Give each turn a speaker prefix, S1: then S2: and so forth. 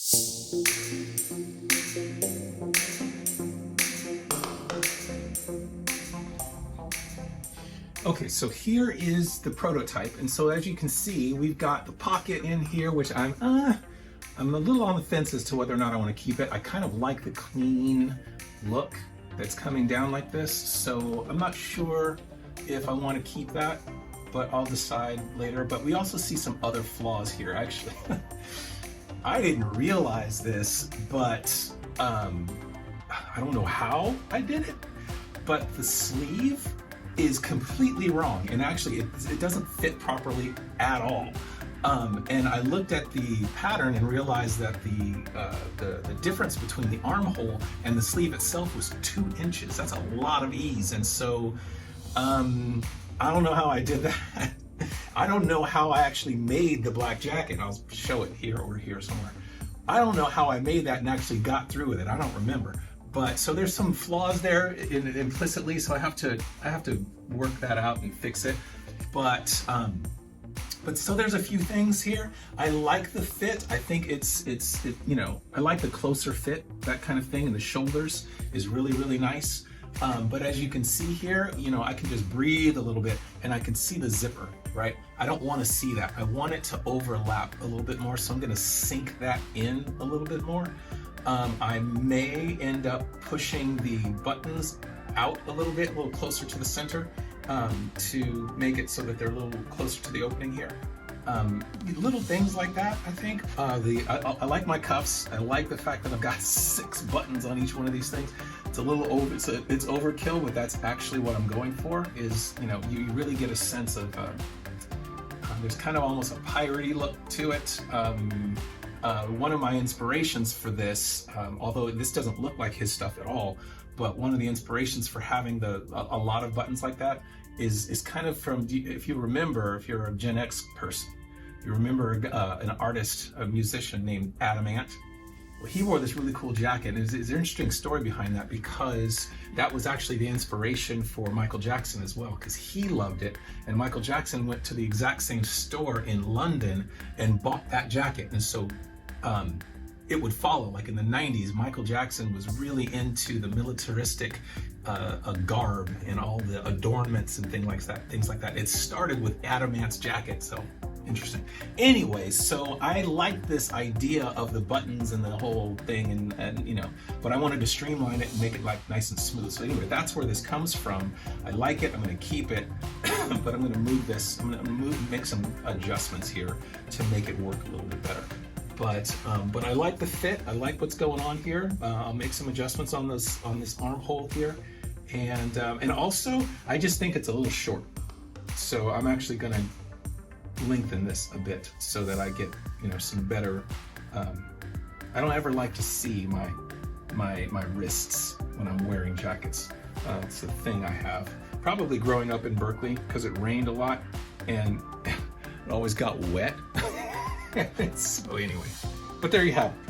S1: Okay, so here is the prototype, and so as you can see, we've got the pocket in here, which I'm a little on the fence as to whether or not I want to keep it. I kind of like the clean look that's coming down like this, so I'm not sure if I want to keep that, but I'll decide later. But we also see some other flaws here, actually. I didn't realize this, but I don't know how I did it, but the sleeve is completely wrong, and actually it doesn't fit properly at all. And I looked at the pattern and realized that the difference between the armhole and the sleeve itself was 2 inches. That's a lot of ease, and so I don't know how I did that. I don't know how I actually made the black jacket. I'll show it here or here somewhere. I don't know how I made that and actually got through with it. I don't remember. But so there's some flaws there implicitly, so I have to work that out and fix it. But so there's a few things here. I like the fit. I think it's you know, I like the closer fit, that kind of thing, and the shoulders is really, really nice. But as you can see here, you know, I can just breathe a little bit and I can see the zipper, right? I don't want to see that. I want it to overlap a little bit more, so I'm going to sink that in a little bit more. I may end up pushing the buttons out a little bit, a little closer to the center, to make it so that they're a little closer to the opening here. Little things like that, I think. I like my cuffs. I like the fact that I've got 6 buttons on each one of these things. It's a little over, it's overkill, but that's actually what I'm going for. Is, you know, you really get a sense of there's kind of almost a piratey look to it. One of my inspirations for this, although this doesn't look like his stuff at all, but one of the inspirations for having a lot of buttons like that is kind of from, if you remember, if you're a Gen X person, you remember an artist, a musician named Adam Ant. Well, he wore this really cool jacket, and there's an interesting story behind that, because that was actually the inspiration for Michael Jackson as well, because he loved it, and Michael Jackson went to the exact same store in London and bought that jacket. And so it would follow, like in the 90s, Michael Jackson was really into the militaristic garb and all the adornments and things like that. It started with Adam Ant's jacket, so interesting. Anyways, so I like this idea of the buttons and the whole thing, and you know, but I wanted to streamline it and make it like nice and smooth. So anyway, that's where this comes from. I like it. I'm going to keep it, but I'm going to move this. I'm going to make some adjustments here to make it work a little bit better. But I like the fit. I like what's going on here. I'll make some adjustments on this armhole here, and also I just think it's a little short. So I'm actually going to lengthen this a bit so that I get, you know, some better. I don't ever like to see my wrists when I'm wearing jackets. It's a thing I have. Probably growing up in Berkeley, because it rained a lot and it always got wet. So anyway, but there you have it.